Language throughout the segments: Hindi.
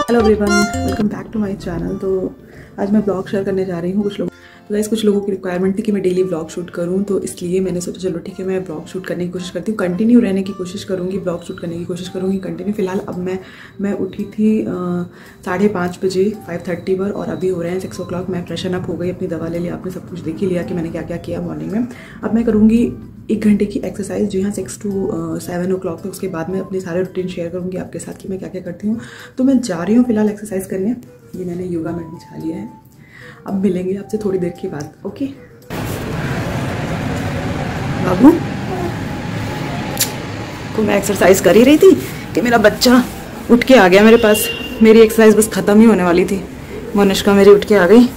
Hello everyone, welcome back to my channel. तो आज मैं ब्लॉग शेयर करने जा रही हूँ। कुछ लोगों की रिक्वायरमेंट थी कि मैं डेली ब्लॉग शूट करूँ, तो इसलिए मैंने सोचा चलो ठीक है, मैं ब्लॉग शूट करने की कोशिश करती हूँ, कंटिन्यू रहने की कोशिश करूँगी, ब्लॉग शूट करने की कोशिश करूँगी कंटिन्यू। फिलहाल अब मैं उठी थी 5:30 बजे 5:30 पर, और अभी हो रहे हैं 6 o'clock। मैं फ्रेशन अप हो गई, अपनी दवा ले ली, आपने सब कुछ देख ही लिया कि मैंने क्या क्या किया मॉर्निंग में। अब मैं करूँगी 1 घंटे की एक्सरसाइज, जी हाँ, 6 to 7 o'clock तक। उसके बाद मैं अपने सारे रूटीन शेयर करूँगी आपके साथ कि मैं क्या क्या करती हूँ। तो मैं जा रही हूँ फिलहाल एक्सरसाइज करने। ये मैंने योगा मैट बिछा लिया है। अब मिलेंगे आपसे थोड़ी देर के बाद, ओके। बाबू को मैं एक्सरसाइज कर ही रही थी कि मेरा बच्चा उठ के आ गया मेरे पास। मेरी एक्सरसाइज बस ख़त्म ही होने वाली थी। मनुष्का मेरी उठ के आ गई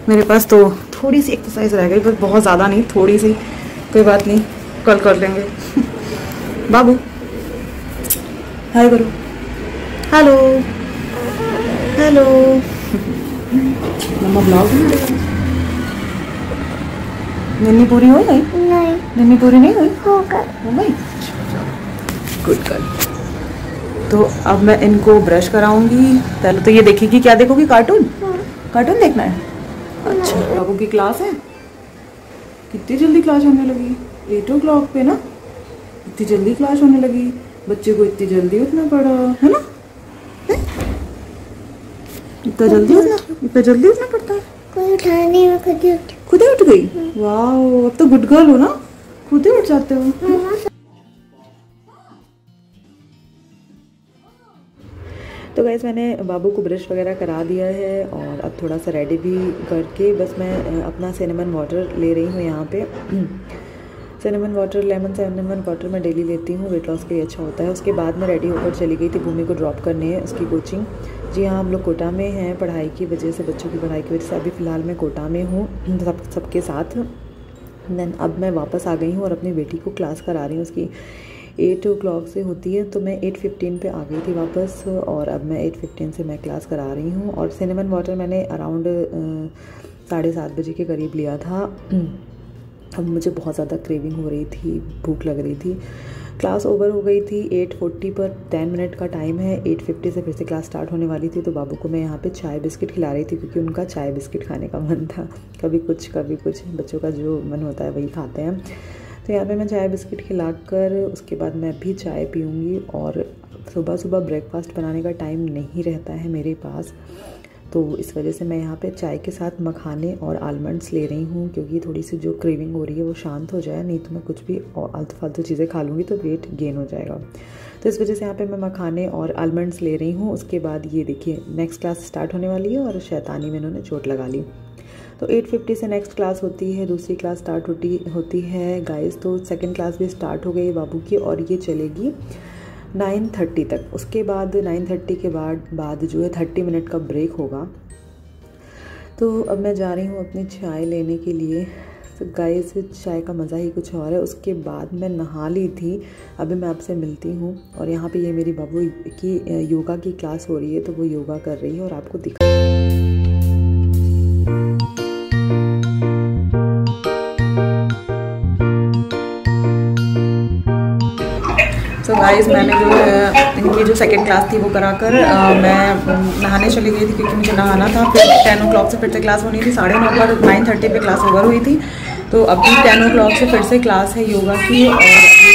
मेरे पास, तो थोड़ी सी एक्सरसाइज रह गई, बस बहुत ज़्यादा नहीं, थोड़ी सी। कोई बात नहीं, कल कर लेंगे। बाबू हाय करो, हेलो हेलो। मम्मा ब्लॉग बना रही है। नन्ही पूरी हो गई? नहीं, नन्ही पूरी नहीं हुई। हो गई। Good girl. तो अब मैं इनको ब्रश कराऊंगी। पहले तो ये देखेगी, क्या देखोगी? कार्टून? कार्टून देखना है। अच्छा, बाबू की क्लास है। कितनी जल्दी क्लास होने लगी? 8 o'clock पे ना, इतनी जल्दी क्लास होने लगी। बच्चे को इतनी जल्दी उठना पड़ा है ना? इतना जल्दी उठना पड़ता है। कोई उठा नहीं, मैं खुद ही उठ गई। वाह, अब तो गुड गर्ल हो ना, खुद ही उठ जाते हो। तो गाइस, मैंने बाबू को ब्रश वगैरह करा दिया है और अब थोड़ा सा रेडी भी करके बस मैं अपना सिनेमन वाटर ले रही हूँ यहाँ पे। Cinnamon water, lemon cinnamon water मैं डेली लेती हूँ, वेट लॉस के लिए अच्छा होता है। उसके बाद मैं रेडी होकर चली गई थी भूमि को ड्रॉप करने, उसकी कोचिंग। जी हाँ, हम लोग कोटा में हैं, पढ़ाई की वजह से, बच्चों की पढ़ाई की वजह से अभी फ़िलहाल मैं कोटा में हूँ सबके साथ। देन अब मैं वापस आ गई हूँ और अपनी बेटी को क्लास करा रही हूँ। उसकी 8 o'clock से होती है, तो मैं 8:15 पे आ गई थी वापस, और अब मैं 8:15 से मैं क्लास करा रही हूँ। और सिनेमन वाटर मैंने अराउंड 7:30 बजे के करीब लिया था। अब मुझे बहुत ज़्यादा क्रेविंग हो रही थी, भूख लग रही थी। क्लास ओवर हो गई थी 8:40 पर, 10 मिनट का टाइम है। 8:50 से फिर से क्लास स्टार्ट होने वाली थी। तो बाबू को मैं यहाँ पे चाय बिस्किट खिला रही थी, क्योंकि उनका चाय बिस्किट खाने का मन था। कभी कुछ बच्चों का जो मन होता है वही खाते हैं। तो यहाँ पे मैं चाय बिस्किट खिलाकर उसके बाद मैं भी चाय पीऊँगी। और सुबह ब्रेकफास्ट बनाने का टाइम नहीं रहता है मेरे पास, तो इस वजह से मैं यहाँ पे चाय के साथ मखाने और आलमंड्स ले रही हूँ, क्योंकि थोड़ी सी जो क्रेविंग हो रही है वो शांत हो जाए। नहीं तो मैं कुछ भी आलतू फालतू चीज़ें खा लूँगी तो वेट गेन हो जाएगा। तो इस वजह से यहाँ पे मैं मखाने और आलमंड्स ले रही हूँ। उसके बाद ये देखिए, नेक्स्ट क्लास स्टार्ट होने वाली है और शैतानी में इन्होंने चोट लगा ली। तो 8:50 से नेक्स्ट क्लास होती है, दूसरी क्लास स्टार्ट होती है गाइस। तो सेकेंड क्लास भी स्टार्ट हो गई बाबू की, और ये चलेगी 9:30 तक। उसके बाद 9:30 के बाद जो है 30 मिनट का ब्रेक होगा। तो अब मैं जा रही हूँ अपनी चाय लेने के लिए। तो गाइस, चाय का मज़ा ही कुछ और है। उसके बाद मैं नहा ली थी। अभी मैं आपसे मिलती हूँ। और यहाँ पे ये मेरी बाबू की योगा की क्लास हो रही है, तो वो योगा कर रही है और आपको दिखा। तो गाइस, मैंने जो है इनकी जो सेकंड क्लास थी वो कराकर मैं नहाने चली गई थी, क्योंकि मुझे नहाना था। फिर 10 o'clock से फिर से क्लास होनी थी। 9:30 पर 9:30 पे क्लास ओवर हुई थी। तो अभी 10 o'clock से फिर से क्लास है योगा की, और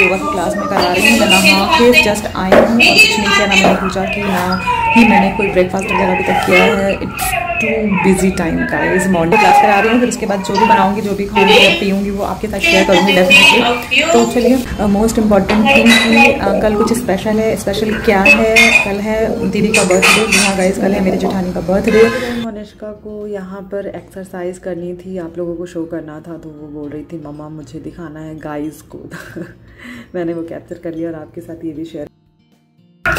योगा की क्लास में करा रही हूँ। मैं नहा के जस्ट आई हूँ और कुछ नहीं किया, ना मैंने पूछा कि ना ही मैंने कोई ब्रेकफास्ट वगैरह अभी तक किया है। It's too busy time guys. Morning class करा रही हूँ, फिर उसके बाद जो भी बनाऊंगी, जो भी खाऊंगी और पीऊँगी वो आपके साथ शेयर करूँगी डेफिनेटली। तो चलिए, मोस्ट इम्पॉर्टेंट थिंग कि कल कुछ स्पेशल है। स्पेशल क्या है? कल है दीदी का बर्थडे। जी हाँ गाइस, कल है मेरी जेठानी का बर्थडे। मनुष्का को यहाँ पर एक्सरसाइज करनी थी, आप लोगों को शो करना था, तो वो बोल रही थी मम्मा मुझे दिखाना है गाइस को। मैंने वो कैप्चर कर लिया और आपके साथ ये भी शेयर।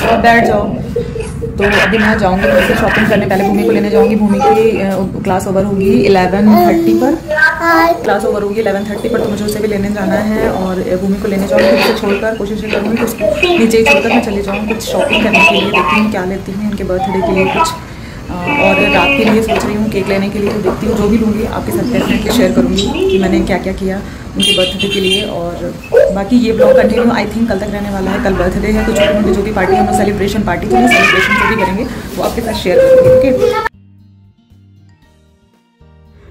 और बैठ जाओ। तो अभी मैं जाऊंगी फिर से शॉपिंग करने, पहले भूमि को लेने जाऊंगी। भूमि की क्लास ओवर होगी 11:30 पर। क्लास ओवर होगी 11:30 पर, तो मुझे उसे भी लेने जाना है। और भूमि को लेने जाऊंगी, उसे छोड़कर कोशिश करूँगी कि उसको नीचे ही छोड़कर मैं चली जाऊँ कुछ शॉपिंग करने के लिए। देखती हूँ क्या लेती हूँ उनके बर्थडे के लिए कुछ, और रात के लिए सोच रही हूँ केक लेने के लिए। तो देखती हूँ, जो भी लूँगी आपके साथ डेफिनेटली शेयर करूँगी कि मैंने क्या क्या किया। उनके बर्थडे के लिए। और बाकी ये ब्लॉग कंटिन्यू आई थिंक कल तक रहने वाला है। कल बर्थडे है तो छोटी मोटी जो भी पार्टी हम लोग सेलिब्रेशन पार्टी जो सेलिब्रेशन जो भी करेंगे वो आपके साथ शेयर करेंगे। ओके,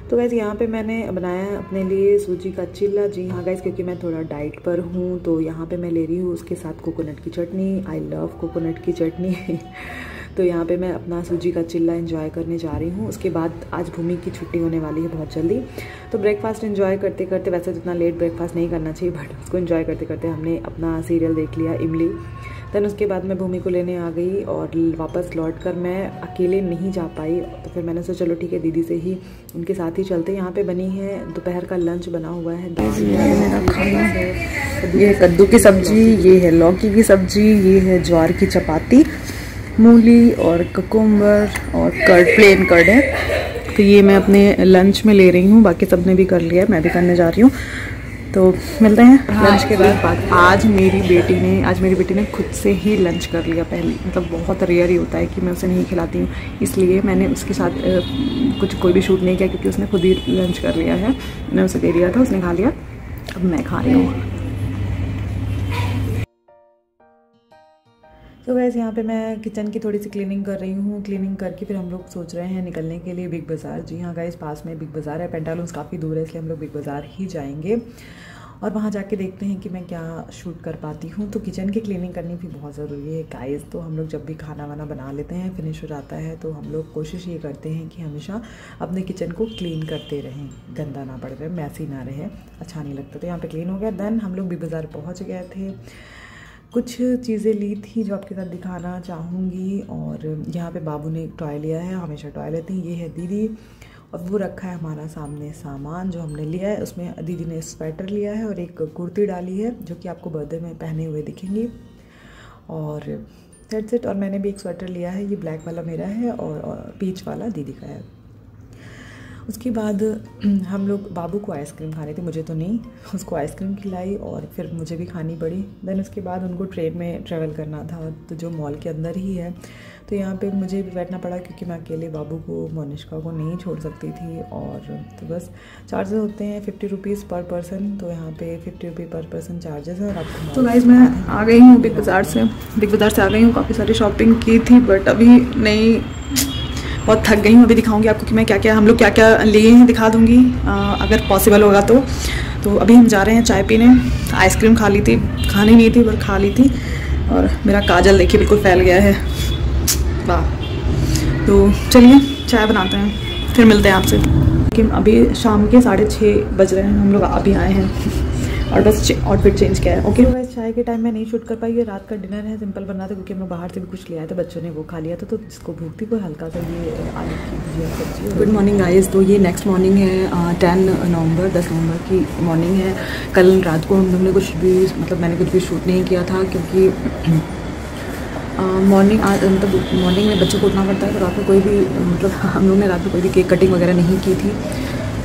तो गैस यहाँ पे मैंने बनाया है अपने लिए सूजी का चिल्ला। जी हाँ गैस, क्योंकि मैं थोड़ा डाइट पर हूँ तो यहाँ पे मैं ले रही हूँ उसके साथ कोकोनट की चटनी। आई लव कोकोनट की चटनी तो यहाँ पे मैं अपना सूजी का चिल्ला एंजॉय करने जा रही हूँ। उसके बाद आज भूमि की छुट्टी होने वाली है बहुत जल्दी, तो ब्रेकफास्ट एंजॉय करते करते, वैसे तो इतना लेट ब्रेकफास्ट नहीं करना चाहिए बट उसको एंजॉय करते करते हमने अपना सीरियल देख लिया इमली। देन उसके बाद मैं भूमि को लेने आ गई और वापस लौट कर मैं अकेले नहीं जा पाई, तो फिर मैंने सोचा चलो ठीक है दीदी से ही उनके साथ ही चलते। यहाँ पे बनी है दोपहर का लंच बना हुआ है। मेरा खाना है, ये कद्दू की सब्जी, ये है लौकी की सब्जी, ये है ज्वार की चपाती, मूली और ककुम्बर और कर्ड, प्लेन कर्ड है। तो ये मैं अपने लंच में ले रही हूँ, बाकी सबने भी कर लिया है, मैं भी करने जा रही हूँ। तो मिलते हैं लंच के बाद। आज मेरी बेटी ने खुद से ही लंच कर लिया पहले, मतलब बहुत रेयर ही होता है कि मैं उसे नहीं खिलाती हूँ, इसलिए मैंने उसके साथ कोई भी शूट नहीं किया क्योंकि उसने खुद ही लंच कर लिया है। मैंने उसे दे दिया था, उसने खा लिया, अब मैं खा रही हूँ। तो वैसे यहाँ पे मैं किचन की थोड़ी सी क्लीनिंग कर रही हूँ। क्लीनिंग करके फिर हम लोग सोच रहे हैं निकलने के लिए बिग बाज़ार। जी हाँ गाइस, पास में बिग बाज़ार है, पेंटालून्स काफ़ी दूर है, इसलिए हम लोग बिग बाज़ार ही जाएंगे और वहाँ जाके देखते हैं कि मैं क्या शूट कर पाती हूँ। तो किचन की क्लीनिंग करनी भी बहुत ज़रूरी है गाइस। तो हम लोग जब भी खाना वाना बना लेते हैं, फिनिश हो जाता है, तो हम लोग कोशिश ये करते हैं कि हमेशा अपने किचन को क्लीन करते रहें, गंदा ना पड़ रहे, मैसी ना रहे, अच्छा नहीं लगता। तो यहाँ पर क्लीन हो गया। देन हम लोग बिग बाज़ार पहुँच गए थे, कुछ चीज़ें ली थी जो आपके साथ दिखाना चाहूँगी। और यहाँ पे बाबू ने एक टॉय लिया है, हमेशा टॉय लेते हैं, ये है दीदी, और वो रखा है हमारा सामने सामान जो हमने लिया है। उसमें दीदी ने स्वेटर लिया है और एक कुर्ती डाली है जो कि आपको बर्थडे में पहने हुए दिखेंगी, और दैट्स इट। और मैंने भी एक स्वेटर लिया है, ये ब्लैक वाला मेरा है और पीच वाला दीदी का है। उसके बाद हम लोग बाबू को आइसक्रीम खानी थी, मुझे तो नहीं, उसको आइसक्रीम खिलाई और फिर मुझे भी खानी पड़ी। देन उसके बाद उनको ट्रेन में ट्रैवल करना था, तो जो मॉल के अंदर ही है, तो यहाँ पे मुझे भी बैठना पड़ा क्योंकि मैं अकेले बाबू को, मोनिष्का को नहीं छोड़ सकती थी। और तो बस चार्जेस होते हैं 50 रुपीज़ पर पर्सन, तो यहाँ पे 50 रुपये पर पर्सन चार्जेस है। और आपको तो गाइस मैं आ गई हूँ बिग बाज़ार से आ गई हूँ, काफ़ी सारी शॉपिंग की थी बट अभी नहीं, बहुत थक गई हूँ। अभी दिखाऊंगी आपको कि मैं क्या क्या, हम लोग क्या क्या लिए हैं, दिखा दूँगी अगर पॉसिबल होगा तो अभी हम जा रहे हैं चाय पीने। आइसक्रीम खा ली थी, खानी नहीं थी पर खा ली थी, और मेरा काजल देखिए बिल्कुल फैल गया है, वाह। तो चलिए चाय बनाते हैं, फिर मिलते हैं आपसे। कि अभी शाम के 6:30 बज रहे हैं, हम लोग अभी आए हैं और बस आउटफिट चेंज किया है। ओके तो वैसे चाय के टाइम में नहीं शूट कर पाई, ये रात का डिनर है, सिंपल बना था क्योंकि हम लोग बाहर से भी कुछ ले आए थे, बच्चों ने वो खा लिया था, तो जिसको भूख थी वो हल्का सा ये आलू की भुजिया सब्जी। गुड मॉर्निंग गाइस, तो ये नेक्स्ट मॉर्निंग है 10 नवंबर की मॉर्निंग है। कल रात को हम लोग ने कुछ भी, मतलब मैंने कुछ भी शूट नहीं किया था क्योंकि मॉर्निंग में बच्चों को उठना पड़ता है, तो रात में कोई भी, मतलब हम लोग ने रात में कोई भी केक कटिंग वगैरह नहीं की थी।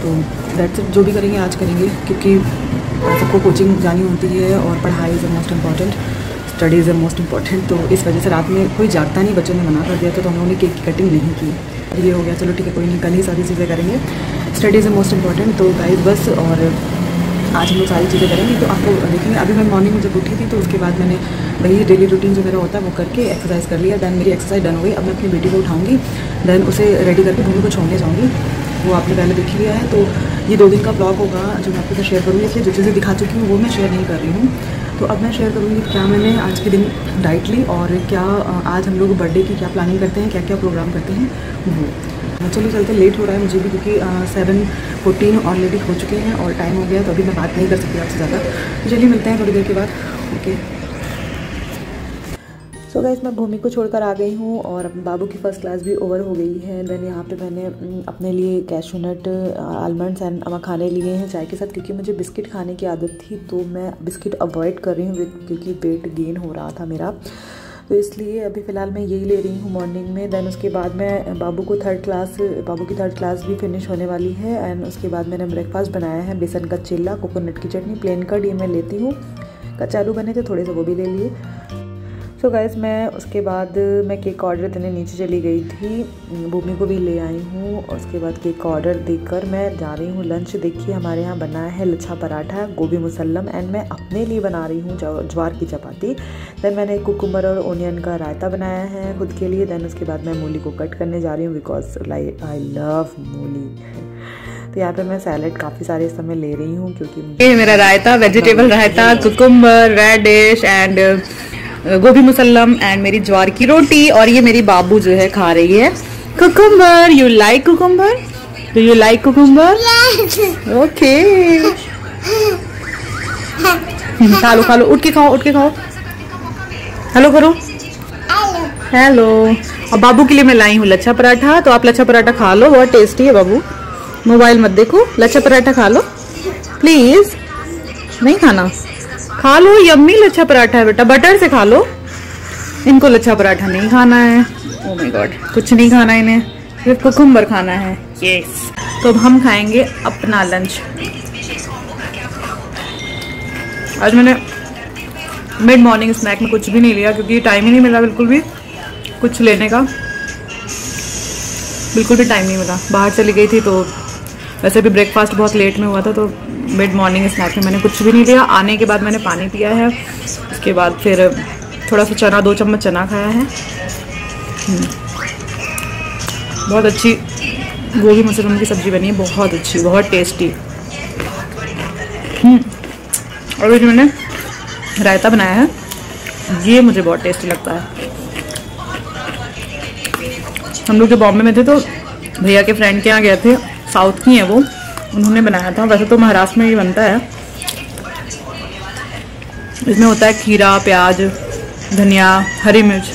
तो दैट्स इट, जो भी करेंगे आज करेंगे क्योंकि सबको कोचिंग जानी होती है और पढ़ाई is most important, study is most important. तो इस वजह से रात में कोई जागता नहीं, बच्चों ने मना कर दिया, तो हम लोगों ने केक की कटिंग नहीं की। ये हो गया, चलो ठीक है कोई नहीं, कल ही सारी चीज़ें करेंगे, स्टडी इज़ मोस्ट इम्पॉर्टेंट। तो गाइस बस, और आज हम लोग सारी चीज़ें करेंगे तो आपको देखेंगे। अभी मैं मॉर्निंग में जब उठी थी तो उसके बाद मैंने वही डेली रूटीन जो मेरा होता है वो करके एक्सरसाइज कर लिया। देन मेरी एक्सरसाइज डन हो गई। अब मैं अपनी बेटी को उठाऊंगी, देन उसे रेडी करके भूमि को छोड़ने जाऊँगी, वो आपने पहले देख लिया है। तो ये 2 दिन का ब्लॉग होगा जो मैं आपके साथ शेयर करूँगी, इसलिए जो चीज़ें दिखा चुकी हूँ वो मैं शेयर नहीं कर रही हूँ। तो अब मैं शेयर करूँगी क्या मैंने आज के दिन डाइट ली और क्या आज हम लोग बर्थडे की क्या प्लानिंग करते हैं, क्या क्या प्रोग्राम करते हैं वो। चलिए चलते, लेट हो रहा है मुझे भी क्योंकि 7:14 ऑलरेडी हो चुके हैं और टाइम हो गया, तो अभी मैं बात नहीं कर सकती आपसे ज़्यादा। तो चलिए मिलते हैं थोड़ी देर के बाद। ओके सो गाइस, मैं भूमि को छोड़कर आ गई हूँ और अपने बाबू की फ़र्स्ट क्लास भी ओवर हो गई है। देन यहाँ पे मैंने अपने लिए कैशू नट, आलमंड्स एंड मखाने लिए हैं चाय के साथ, क्योंकि मुझे बिस्किट खाने की आदत थी, तो मैं बिस्किट अवॉइड कर रही हूँ क्योंकि वेट गेन हो रहा था मेरा, तो इसलिए अभी फ़िलहाल मैं यही ले रही हूँ मॉर्निंग में। देन उसके बाद मैं बाबू की 3rd क्लास भी फिनिश होने वाली है। एंड उसके बाद मैंने ब्रेकफास्ट बनाया है बेसन का चिल्ला, कोकोनट की चटनी, प्लेन कर्ड ये मैं लेती हूँ, कच्चे आलू बने थे थोड़े से वो भी ले लिए। सो गाइस मैं उसके बाद मैं केक ऑर्डर देने नीचे चली गई थी, भूमि को भी ले आई हूँ। उसके बाद केक ऑर्डर देकर मैं जा रही हूँ लंच। देखिए हमारे यहाँ बना है लच्छा पराठा, गोभी मुसल्लम एंड मैं अपने लिए बना रही हूँ ज्वार की चपाती। देन मैंने कुकुम्बर और ओनियन का रायता बनाया है खुद के लिए। देन उसके बाद मैं मूली को कट करने जा रही हूँ बिकॉज आई लव मूली। तो यहाँ पे मैं सैलेड काफ़ी सारे इस समय ले रही हूँ क्योंकि ये मेरा raita, vegetable raita, cucumber, radish and gobhi musallam and मेरी ज्वार की रोटी। और ये मेरी बाबू जो है खा रही है cucumber. You like cucumber? Do you like cucumber? Okay खा लो खा लो, उठ के खाओ उठ के खाओ। हेलो करो, हेलो। और बाबू के लिए मैं लाई हूँ लच्छा पराठा, तो आप लच्छा पराठा खा लो, बहुत टेस्टी है। बाबू मोबाइल मत देखो, लच्छा पराठा खा लो प्लीज। नहीं खाना? खा लो, यम्मी लच्छा पराठा है बेटा, बटर से खा लो। इनको लच्छा पराठा नहीं खाना है, ओह माय गॉड, कुछ नहीं खाना इन्हें, सिर्फ कुकुम्बर खाना है। यस, तो अब हम खाएंगे अपना लंच। आज मैंने मिड मॉर्निंग स्नैक में कुछ भी नहीं लिया क्योंकि टाइम ही नहीं मिला बिल्कुल भी कुछ लेने का, बिल्कुल भी टाइम नहीं मिला। बाहर चली गई थी तो वैसे भी ब्रेकफास्ट बहुत लेट में हुआ था, तो मिड मॉर्निंग स्नैक में मैंने कुछ भी नहीं लिया। आने के बाद मैंने पानी पिया है, उसके बाद फिर थोड़ा सा चना, 2 चम्मच चना खाया है। बहुत अच्छी गोभी मशरूम की सब्ज़ी बनी है, बहुत अच्छी, बहुत टेस्टी। और जो मैंने रायता बनाया है ये मुझे बहुत टेस्टी लगता है। हम लोग जो बॉम्बे में थे तो भैया के फ्रेंड के यहाँ गए थे, साउथ की हैं वो, उन्होंने बनाया था। वैसे तो महाराष्ट्र में ही बनता है। इसमें होता है खीरा, प्याज, धनिया, हरी मिर्च।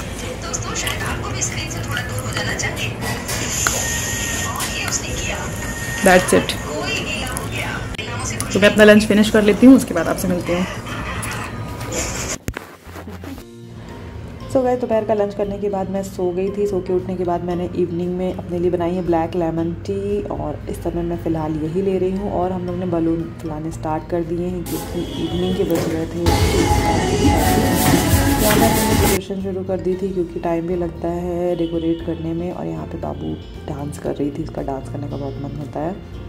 That's it. तो मैं अपना लंच फिनिश कर लेती हूँ, उसके बाद आपसे मिलते हैं। सो गए दोपहर का लंच करने के बाद मैं सो गई थी। सो के उठने के बाद मैंने इवनिंग में अपने लिए बनाई है ब्लैक लेमन टी, और इस समय मैं फ़िलहाल यही ले रही हूँ। और हम लोग ने बलून फुलाने स्टार्ट कर दिए हैं क्योंकि इवनिंग के बज गए थे। यहाँ मैंने डेकोरेशन शुरू कर दी थी क्योंकि टाइम भी लगता है डेकोरेट करने में। और यहाँ पे बाबू डांस कर रही थी, इसका डांस करने का बहुत मन होता है।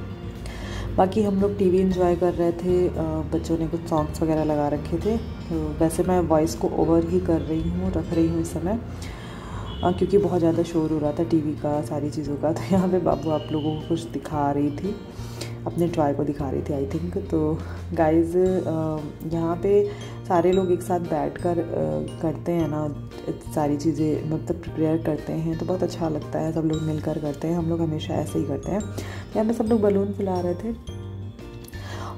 बाकी हम लोग टीवी एंजॉय कर रहे थे, बच्चों ने कुछ सॉन्ग्स वगैरह लगा रखे थे। तो वैसे मैं वॉइस को ओवर ही कर रही हूँ, रख रही हूँ इस समय, क्योंकि बहुत ज़्यादा शोर हो रहा था टीवी का, सारी चीज़ों का। तो यहाँ पे बाबू आप लोगों को कुछ दिखा रही थी, अपने टॉय को दिखा रही थी आई थिंक। तो गाइज़ यहाँ पे सारे लोग एक साथ बैठ कर करते हैं ना सारी चीज़ें, मतलब प्रिपेयर करते हैं, तो बहुत अच्छा लगता है। सब लोग मिलकर करते हैं, हम लोग हमेशा ऐसे ही करते हैं। यहाँ पे सब लोग बलून फुला रहे थे।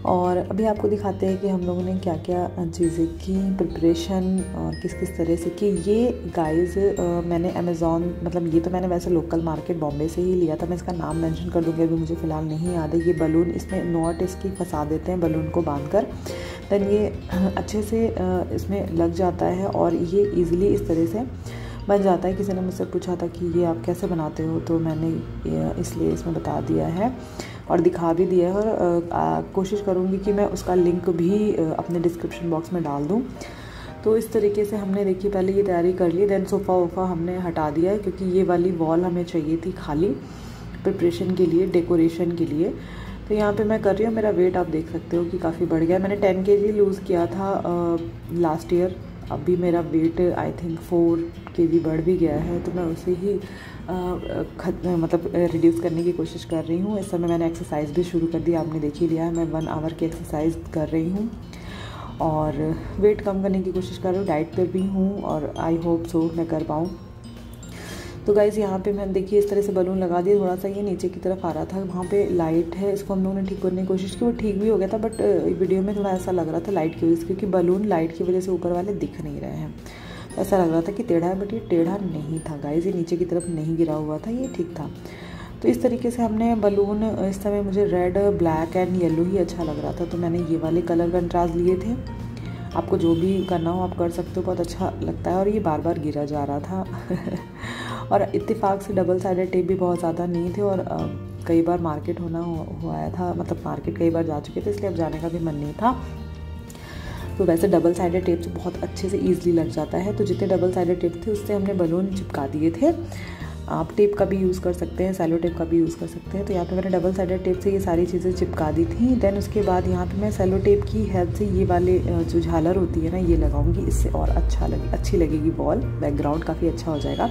और अभी आपको दिखाते हैं कि हम लोगों ने क्या क्या चीज़ें की, प्रिपरेशन और किस किस तरह से की। ये गाइस मैंने अमेज़ॉन, मतलब ये तो मैंने वैसे लोकल मार्केट बॉम्बे से ही लिया था। मैं इसका नाम मेंशन कर दूँगी, अभी मुझे फ़िलहाल नहीं याद है। ये बलून, इसमें नॉट इसकी फंसा देते हैं बलून को बांध कर, देन ये अच्छे से इसमें लग जाता है और ये ईज़िली इस तरह से बन जाता है। किसी ने मुझसे पूछा था कि ये आप कैसे बनाते हो, तो मैंने इसलिए इसमें बता दिया है और दिखा भी दिया है। और कोशिश करूँगी कि मैं उसका लिंक भी अपने डिस्क्रिप्शन बॉक्स में डाल दूँ। तो इस तरीके से हमने देखिए पहले ये तैयारी कर ली, देन सोफ़ा वोफ़ा हमने हटा दिया है क्योंकि ये वाली वॉल हमें चाहिए थी खाली प्रिपरेशन के लिए, डेकोरेशन के लिए। तो यहाँ पे मैं कर रही हूँ। मेरा वेट आप देख सकते हो कि काफ़ी बढ़ गया। मैंने 10 kg लूज़ किया था लास्ट ईयर, अभी मेरा वेट आई थिंक 4 kg बढ़ भी गया है। तो मैं उसे ही मतलब रिड्यूस करने की कोशिश कर रही हूँ। इस समय मैंने एक्सरसाइज भी शुरू कर दी, आपने देख ही लिया है। मैं 1 आवर की एक्सरसाइज कर रही हूँ और वेट कम करने की कोशिश कर रही हूँ, डाइट पे भी हूँ और आई होप सो मैं कर पाऊँ। तो गाइज़ यहाँ पे मैंने देखिए इस तरह से बलून लगा दिया। थोड़ा सा ये नीचे की तरफ आ रहा था, वहाँ पे लाइट है, इसको हम लोगों ने ठीक करने की कोशिश की, वो ठीक भी हो गया था। बट वीडियो में थोड़ा ऐसा लग रहा था लाइट की वजह से, क्योंकि बलून लाइट की वजह से ऊपर वाले दिख नहीं रहे हैं। ऐसा लग रहा था कि टेढ़ा है, बट ये टेढ़ा नहीं था गाइज़, ये नीचे की तरफ नहीं गिरा हुआ था, ये ठीक था। तो इस तरीके से हमने बलून, इस समय मुझे रेड, ब्लैक एंड येलो ही अच्छा लग रहा था, तो मैंने ये वाले कलर कंट्रास्ट लिए थे। आपको जो भी करना हो आप कर सकते हो, बहुत अच्छा लगता है। और ये बार बार गिरा जा रहा था और इत्तेफाक से डबल साइडेड टेप भी बहुत ज़्यादा नहीं थे और कई बार मार्केट हुआ था, मतलब मार्केट कई बार जा चुके थे, इसलिए अब जाने का भी मन नहीं था। तो वैसे डबल साइडेड टेप से बहुत अच्छे से ईजिली लग जाता है। तो जितने डबल साइडेड टेप थे उससे हमने बलून चिपका दिए थे। आप टेप का भी यूज़ कर सकते हैं, सेलो टेप का भी यूज़ कर सकते हैं। तो यहाँ पे मैंने डबल साइडेड टेप से ये सारी चीज़ें चिपका दी थी। देन उसके बाद यहाँ पे मैं सेलो टेप की हेल्प से ये वाले जो झालर होती है ना, ये लगाऊंगी। इससे और अच्छी लगेगी वॉल, बैकग्राउंड काफ़ी अच्छा हो जाएगा।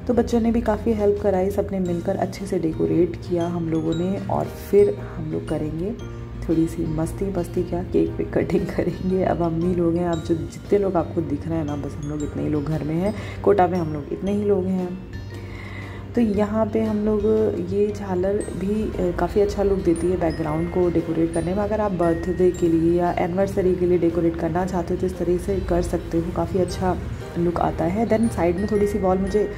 तो बच्चों ने भी काफ़ी हेल्प कराई, सबने मिलकर अच्छे से डेकोरेट किया हम लोगों ने। और फिर हम लोग करेंगे थोड़ी सी मस्ती क्या, केक पे कटिंग करेंगे। अब अम्मी लोग हैं, अब जो जितने लोग आपको दिख रहे हैं ना, बस हम लोग इतने ही लोग घर में हैं। कोटा में हम लोग इतने ही लोग हैं। तो यहाँ पे हम लोग ये झालर भी काफ़ी अच्छा लुक देती है बैकग्राउंड को डेकोरेट करने में। अगर आप बर्थडे के लिए या एनिवर्सरी के लिए डेकोरेट करना चाहते हो तो इस तरह से कर सकते हो, काफ़ी अच्छा लुक आता है। देन साइड में थोड़ी सी वॉल मुझे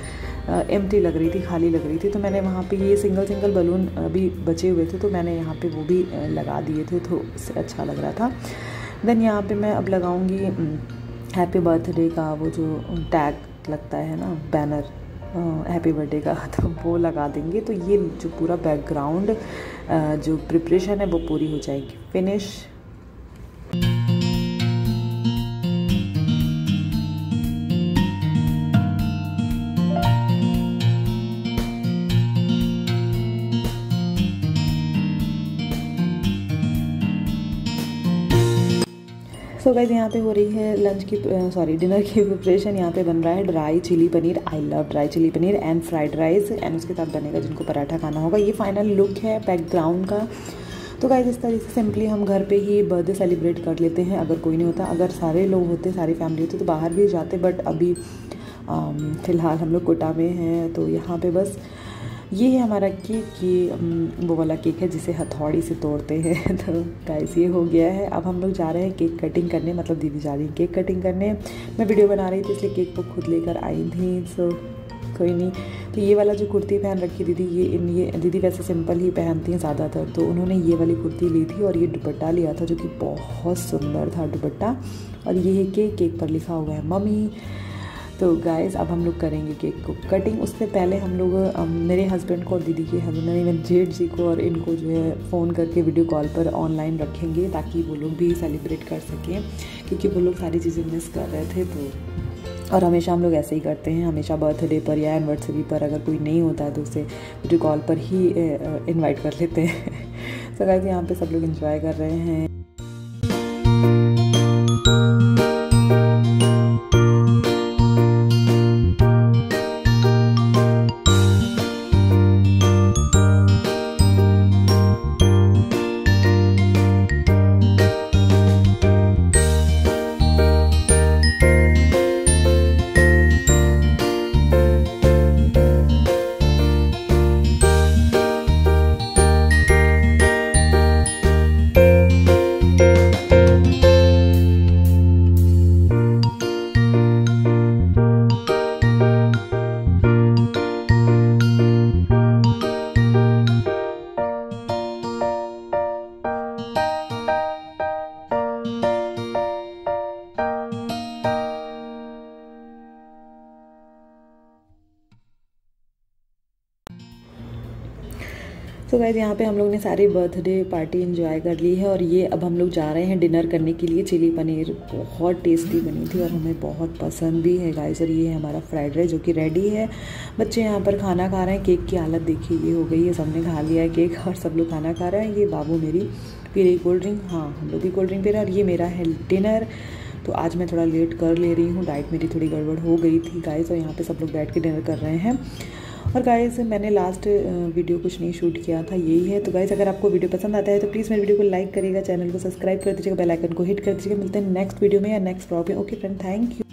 एम्प्टी लग रही थी, खाली लग रही थी, तो मैंने वहाँ पे ये सिंगल बलून अभी बचे हुए थे, तो मैंने यहाँ पे वो भी लगा दिए थे, तो उससे अच्छा लग रहा था। देन यहाँ पे मैं अब लगाऊंगी हैप्पी बर्थडे का वो जो टैग लगता है ना, बैनर हैप्पी बर्थडे का, तो वो लगा देंगे। तो ये जो पूरा बैकग्राउंड जो प्रिपरेशन है वो पूरी हो जाएगी, फिनिश। सो गाइस यहाँ पे हो रही है डिनर की प्रिपरेशन। यहाँ पे बन रहा है dry chilli paneer. I love dry chilli paneer and fried rice, and उसके साथ बनेगा जिनको पराठा खाना होगा। ये फाइनल लुक है बैकग्राउंड का। तो गाइस इस तरह से सिंपली हम घर पे ही बर्थडे सेलिब्रेट कर लेते हैं। अगर कोई नहीं होता, अगर सारे लोग होते, सारी फैमिली होती तो बाहर भी जाते, बट अभी फ़िलहाल हम लोग कोटा में हैं। तो यहाँ पे बस ये है हमारा केक। ये वो वाला केक है जिसे हथौड़ी से तोड़ते हैं। तो गाइस ये हो गया है। अब हम लोग जा रहे हैं केक कटिंग करने, मतलब दीदी जा रही है केक कटिंग करने। मैं वीडियो बना रही थी इसलिए केक को खुद लेकर आई थी। सो कोई नहीं। तो ये वाला जो कुर्ती पहन रखी दीदी, ये दीदी वैसे सिंपल ही पहनती हैं ज़्यादातर, तो उन्होंने ये वाली कुर्ती ली थी और ये दुपट्टा लिया था जो कि बहुत सुंदर था दुपट्टा। और ये है केक पर लिखा हुआ है मम्मी। तो गाइस अब हम लोग करेंगे केक को कटिंग। उससे पहले हम लोग मेरे हस्बैंड को और दीदी के हस्बैंड मेरे जेठ जी को और इनको जो है फ़ोन करके वीडियो कॉल पर ऑनलाइन रखेंगे, ताकि वो लोग भी सेलिब्रेट कर सकें, क्योंकि वो लोग सारी चीज़ें मिस कर रहे थे। तो और हमेशा हम लोग ऐसे ही करते हैं, हमेशा बर्थडे पर या एनिवर्सरी पर अगर कोई नहीं होता है तो उसे वीडियो कॉल पर ही इन्वाइट कर लेते हैं। तो गाइस यहाँ पे सब लोग एंजॉय कर रहे हैं। तो गाइस यहाँ पे हम लोग ने सारी बर्थडे पार्टी एंजॉय कर ली है। और ये अब हम लोग जा रहे हैं डिनर करने के लिए। चिली पनीर बहुत टेस्टी बनी थी और हमें बहुत पसंद भी है गाइस। और ये है हमारा फ्राइड राइस जो कि रेडी है। बच्चे यहाँ पर खाना खा रहे हैं। केक की हालत देखिए, ये हो गई है, सबने खा लिया है केक और सब लोग खाना खा रहे हैं। ये बाबू मेरी पी रही कोल्ड ड्रिंक, हाँ हम लोग भी कोल्ड ड्रिंक पी रहे हैं। और ये मेरा है डिनर। तो आज मैं थोड़ा लेट कर ले रही हूँ, डाइट मेरी थोड़ी गड़बड़ हो गई थी गाइस। और यहाँ पे सब लोग बैठ के डिनर कर रहे हैं। और गाइस मैंने लास्ट वीडियो कुछ नहीं शूट किया था, यही है। तो गाइस अगर आपको वीडियो पसंद आता है तो प्लीज़ मेरे वीडियो को लाइक करिएगा, चैनल को सब्सक्राइब कर दीजिएगा, बेल आइकन को हिट कर दीजिएगा। मिलते हैं नेक्स्ट वीडियो में या नेक्स्ट ब्लॉग में। Okay friend, thank you.